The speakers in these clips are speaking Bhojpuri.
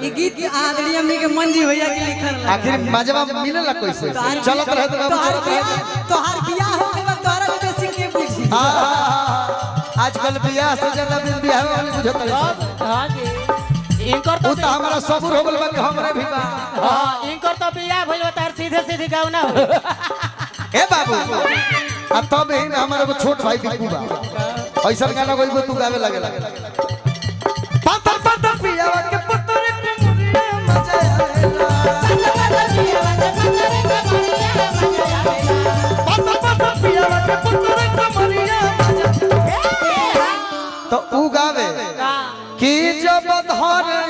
ये गीत आदरणीय हमनी के मंजी भैया के लिखल है। आखिर मजवा मिलेला कैसे चलत रहे तो तोहार बियाह हो गइल तोहरा के सीख के पूछी। आजकल बियाह से ज्यादा बियाह वाले बुझत रहे। हां जी इनकर तो हमारा सबूर हो गइल बा कि हमरे भी बा। हां इनकर तो बियाह भइल बा तार सीधे सीधे गाँव ना हो। ए बाबू अब तब ही हमारे को छोट भाई बिकू बा ऐसा गाना कोई तू गावे लगे पातर पातर पियावा के पुत्र के मुरिया मजा आवेला पातर पातर पियावा के पुत्र के मुरिया तो ऊ गावे कि जब धरे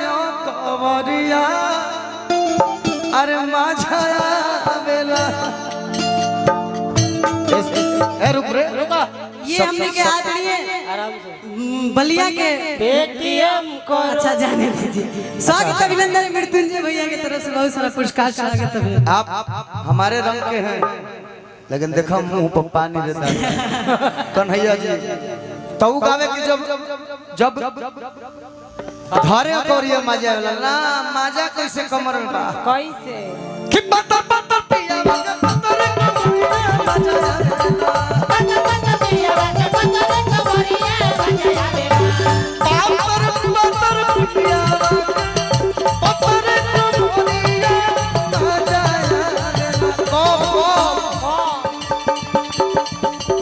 कवरिया अरे मजा आवेला। रुक रे ये हमने के आदरणीय आराम से बलिया के पेटीएम को अच्छा जाने दीजिए। स्वागत अभिनंदन मृत्युंजय भैया की तरफ से बहुत सारा पुरस्कार स्वागत है। आप हमारे रंग के हैं लेकिन देखो मुंह पर पानी रहता है कन्हैया जी तो गावे कि जब धारे कोरिया मजा आवेला ना मजा कैसे कमर में बा कैसे कि पत्थर पत्थर पिया के पत्थर कोरिया मजा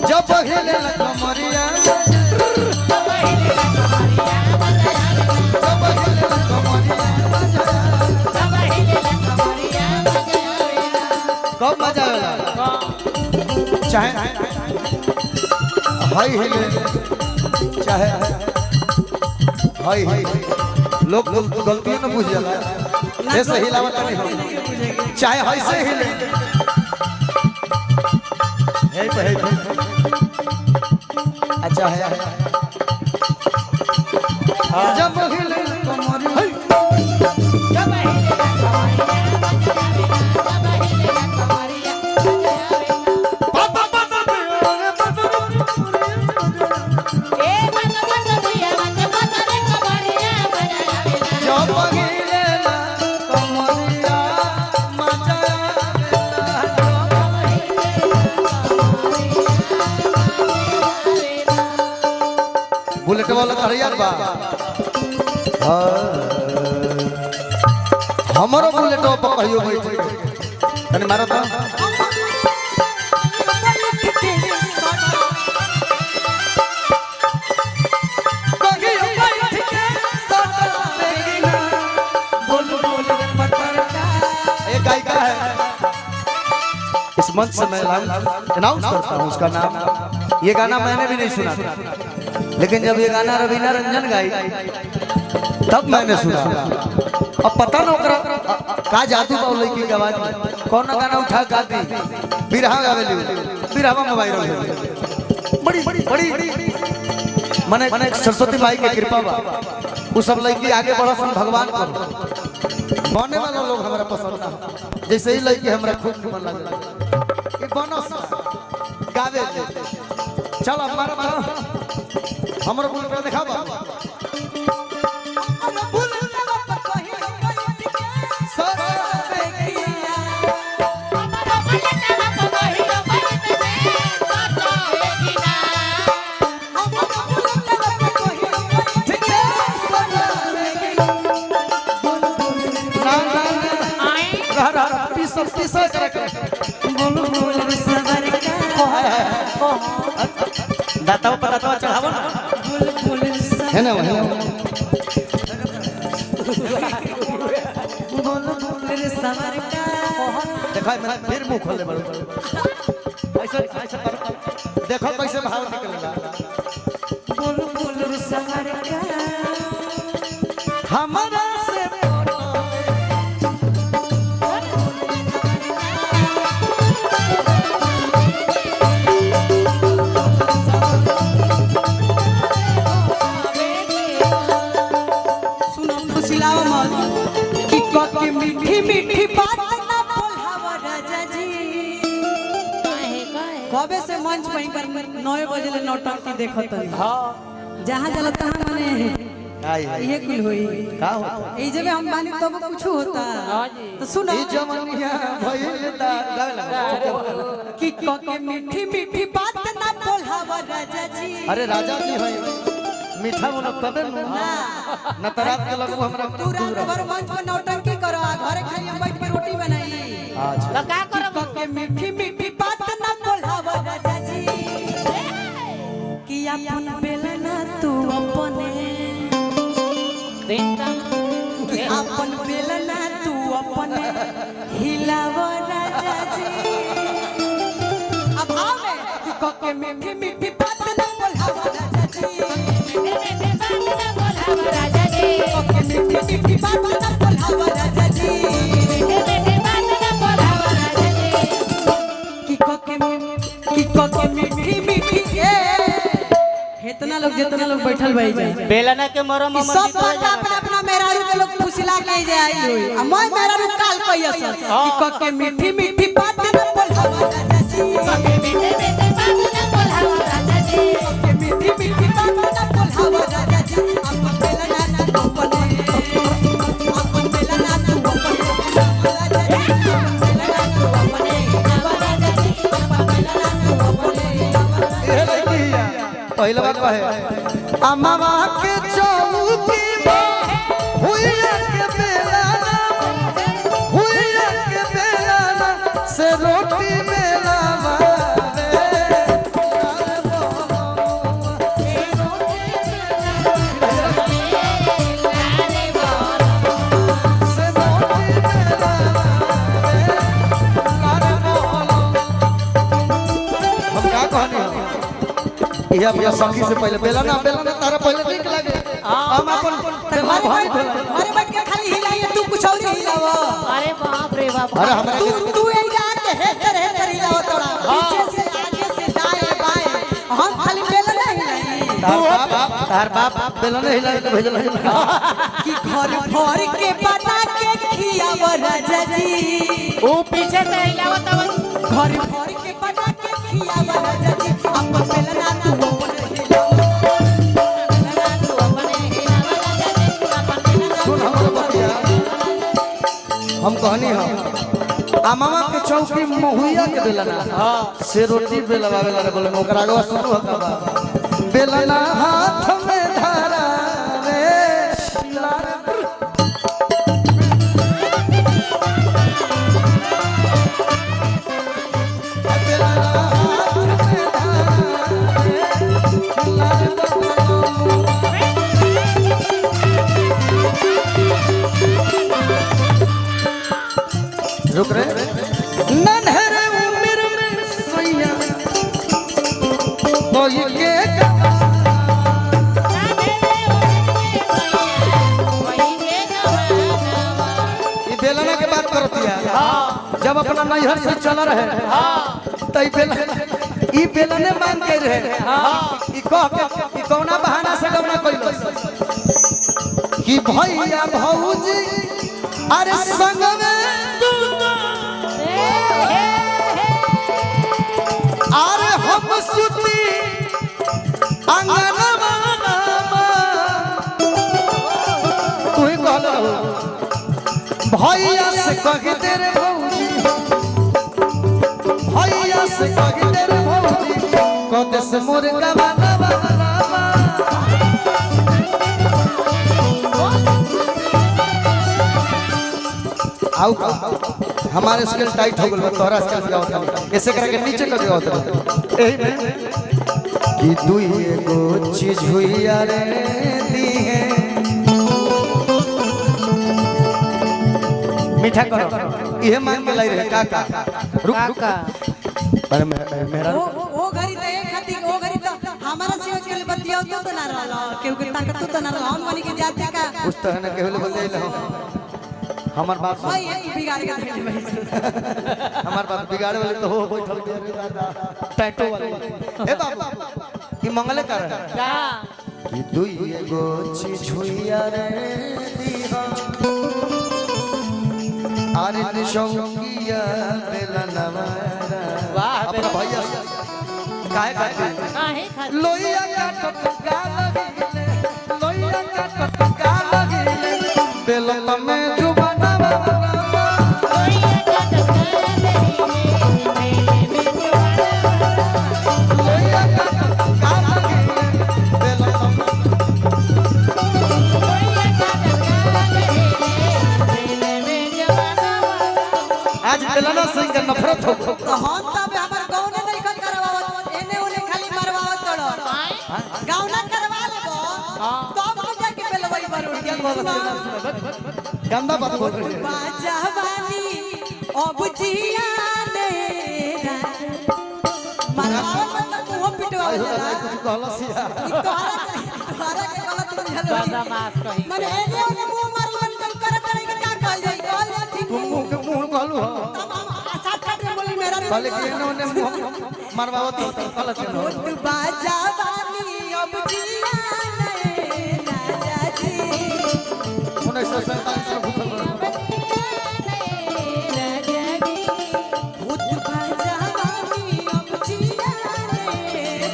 जब हिले कमरिया कब मजा आवेला चाहे हाय हिले चाहे हाय लोग गलतियों न बुझ जाला ऐसे हिलावत नहीं हो चाहे हाय से हिले है अच्छा है जब हिले कमरिया जब हिले बुलेट वाला तैयार बा हमरो बुलेट पर कहियो बैठ तने मारो तो एक गायिका है इस मंच से मैं अनाउंस करता हूँ उसका नाम ये गाना मैंने भी नहीं सुना था लेकिन जब ये गाना रवीना रंजन गाई तब मैंने सुना अब पता न का जादू बा लड़की की आवाज में कौन गाना उठा गाती बिरहा गावेली बिरहा मोबाइल बड़ी बड़ी माने सरस्वती माई की कृपा बा वो सब लड़की आगे बढ़सन भगवान को बने वाला लोग हमरा पसंद ना जैसे ही लड़की हमरा खूब मन लगे ये बनस गावे चल हमारा हमरो बुलेट दिखाबा दाताओ पताओ चढ़ावो ना है ना देखो मैं फिर मुंह खोले बड़ो ऐसा देखो कैसे भाव निकलेगा हमारा से मीठी मीठी बात ना बोलावा राजा जी कबे से मंच पर 9 बजे ले नौटंकी देखत है। हां जहां जला तहां माने ये कुल होई का होता ई जब हम बानी तब कुछ होता तो सुनो ई जमनिया भइलता गावे लगा कि के मीठी मीठी बात ना बोलावा राजा जी। अरे राजा जी है मीठा बोलो तबे न न तरात के लगू हमरा तू रात भर मंच पर नौटंकी करो घरे खाली हम बैठ के रोटी बनाई अच्छा तो का करब के मीठी मीठी बात ना बोलावा राजा जी कि अपन बेलना तू अपने कि अपन बेलना तू अपने हिलावा राजा जी। अब आवे कि के मीठी मीठी बात ना बोलावा राजा जी के मीठी मीठी बात ना बोलावा राजा जी कि के मीठी मीठी इतना लोग जितना लोग बैठल भाई जाए बेलना के मरम सब बात अपना अपना मेहरारू के लोग फुसला के जाई होई आ मैं मेहरारू काल कहिया सर कि के मीठी मीठी बात ना बोलावा राजा जी के मीठी मीठी बात ना बोलावा राजा जी के मीठी मीठी बात ना बोलावा राजा जी अपन बेलना तू अपने अपन बेलना तू अपने राजा जी बेलना तू अपने राजा जी अपन बेलना तू अपने ए लइकिया पहला बात कहे अम्मा के चौकी में हुइया के बेला से रोटी बेला ये अपना सखी से पहले बेलना तारा पहले ठीक लगे हम अपन घरे बैठ के खाली हिलाई तू कुछ और हिलावा अरे बाप रे बाप अरे हमरा के तू ए जाके हेतर हिलावा तोरा पीछे से आगे से दाएं बाएं हम खाली बेलना हिलाई तार बाप बेलना हिला के भेजल कि घर भर के बना के खियावा राजा जी वो पीछे से हिलावत घर भर के बना के खियावा राजा जी अपन बेलना तू अपने हिलावा बेलना तू अपने हिलावा राजा जी अपन बेलना सुन हमरा बतिया हम कहनी हम अमामा के चौकी महुइया के बेलना से रोटी बेलवावे ला बोले ओकरा आगे सुनो हका बेलना हाथ में धरा रे रुक रे नन्हरे उम्र में सैया कोई के ये बेलना के बात करती है जब अपना नैहर से चल रहे तो ई बेलने मांग के रहे ई कह के ई कौना बहाना से गवना कइलो कि भैया भौजी अरे संग में अरे हम सुती अंगनवा तू ही कहल रहो भैया से कह दे रे भौजी भैया से कह दे रे भौजी कदे से मोर गवाना बाबा आओ हमारे स्केल टाइट हो गल तोहरा स्केल क्या होता ऐसे करके नीचे कर दिया होता एही में कि दुई एगो चीज हुई रे दी है मीठा करो ये मांग के लाई रहे काका रुक अरे मेरा वो घरी तो एक खाती वो घरी तो हमारा सेवा के लिए बतिया तो ना रहला क्योंकि ताकत तो ना रहला हम बनी के जाते का उस तरह ने कहले बतिया हमार बात सुन भाई ये बिगाड़ के देख ले हमार बात बिगाड़े वाले तो हो बैठल के रे दादा टैटो वाले ए बाबू ई मंगले कर का कि दुई एगो चीज हुई रे दीहा अरे निशौकिया बेलनवा वाह अपना भैया काहे काहे काहे खा लोइया काटत गाल लोइया काटत बेलत में जुबाना आज बेलना सिंह का नफरत हो तो हम तब हमर गांव ने नहीं करवावत एने ओने खाली मरवावत तोड़ गांव ना करवा लेबो तब तो जाके बेलवई बरोड़ के गंदा बात बोल रही है बाजावानी अब जियाने मरवावत मतलब मुंह पिटवावत कुछ कहला सिया तोहरा के गलत बुझल बदमाश कहीं माने एने ओने मुंह मारवन कम करे करे के का कहल जाई कहल जाई मुंह के मुंह कहलू हो तब हम साथ साथ में बोली मेरा कहले कि इन्होंने मुंह मरवावत हो तो गलत है बाजावानी अब जियाने राजा जी 1947 में भूखल रहो भूत बाजावानी अब जियाने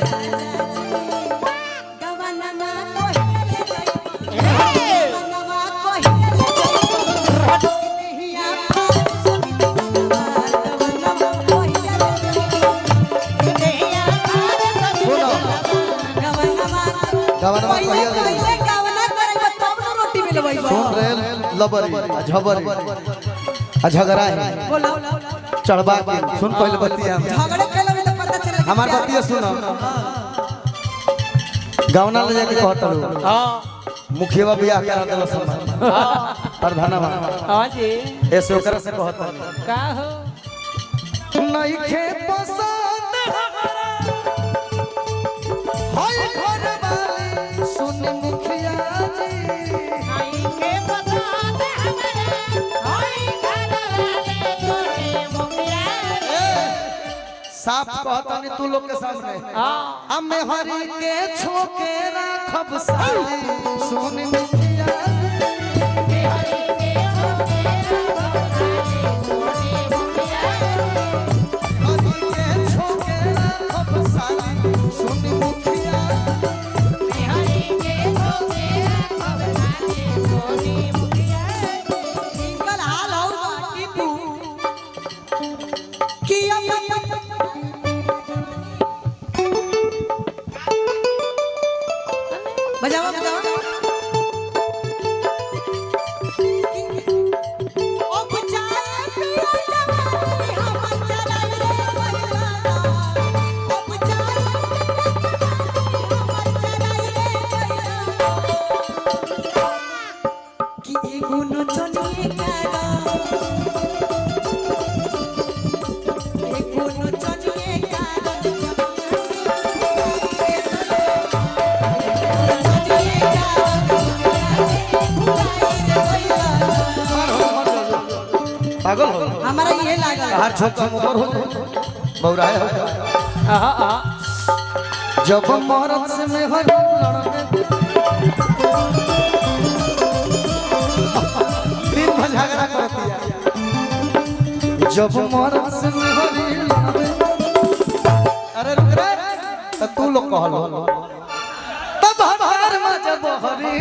राजा जी गवनमा कोहिले गवनमा कोहिले देहिया समित गवनमा कोहिले देहिया सुनो गवनमा गवनमा पहिले कहिया गवना करबो तब न रोटी मिलबै सुन रे लबरी झबरी झगड़ा है बोलो चढ़बा के सुन पहले बतिया झगड़े केला में तो पता चले हमार बतिया सुनो गावना ले जाके कहत लो हां मुखिया बियाह करा देलो सम्मान प्रधानवा हां जी ऐसे ओकरा से कहत का हो नहीं खे पसंद हाय घर वाली सुन मुखिया जी आई के बता दे हमारे आई घर वाले तोरे मुखिया साफ कहतनी तू लोग के सामने हां हमें हरी के छोके राखब साली सुन मुखिया हरी के छोके राखब साली सुन मुखिया निकल हाल हो बाटी पू कि अब बजाओ बजाओ ओ बुझाए पिया जवानी हम चलाई रे बजवाना ओ बुझाए हम चलाई रे बजवाना कि एगो नचनिए गाना एगो नचनिए गाना पागल हो हमारा ये लागल हर छोट ऊपर हो बौराए हो हां जब मरद से में हर लड़ने दिन भर झगड़ा करती है जब मरद से में हर लड़ने अरे रुक रे तो तू लोग कहलो तब हर में जब हरी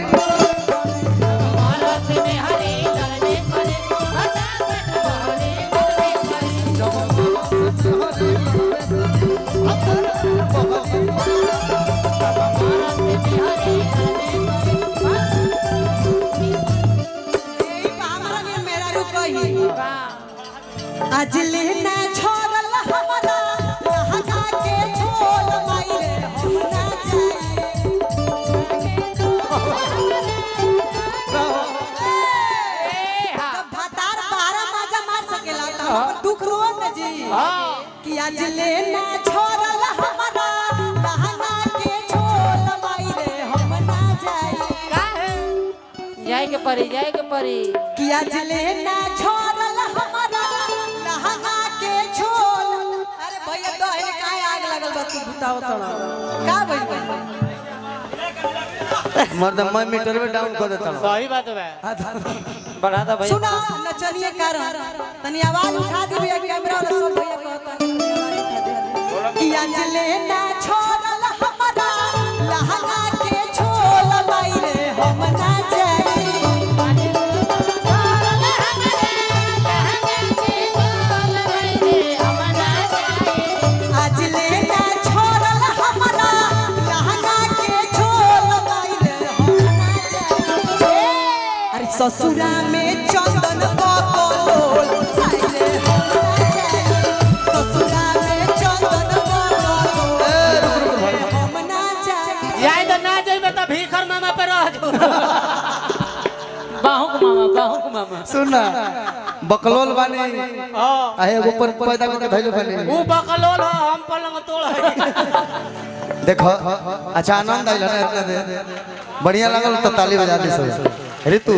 आज लेना छोड़ल हमारा लहका के छोल माई रे हम ना जाए तब भतार 12 माजा मार सकेला त हम दुख रो न जी कि आज लेना छोड़ल हमारा लहका के छोल माई रे हम ना जाए जाए के परी कि आज लेना छोड़ल हमारा लहका के छोल अरे भैया दहन काहे आग लगल बा तू बताओ तो का भइल बा मर्द मैं मीटर में डाउन कर देता हूं सही बात है बढ़ा दो भैया सुना नचनिए कारण तनी आवाज उठा दी भैया कैमरा वाला सब भैया कहता कि आज लेना छोड़ल हमारा लहका के छोल माई रे हम ना जाए ससुरा में चंदन बकलोल हाय रे हम ना जाई ससुरा में चंदन बकलोल हम ना जाई याद ना जाइबे त भीखर मामा पे रह जो बाहुक मामा सुन ना बकलोल बानी हां आहे ऊपर पैदा करके धइले बानी ऊ बकलोल हो हम पलंग तोड़ है देखो अच्छा आनंद आइल ना इतना दे बढ़िया लागल तो ताली बजा दे सब ऋतु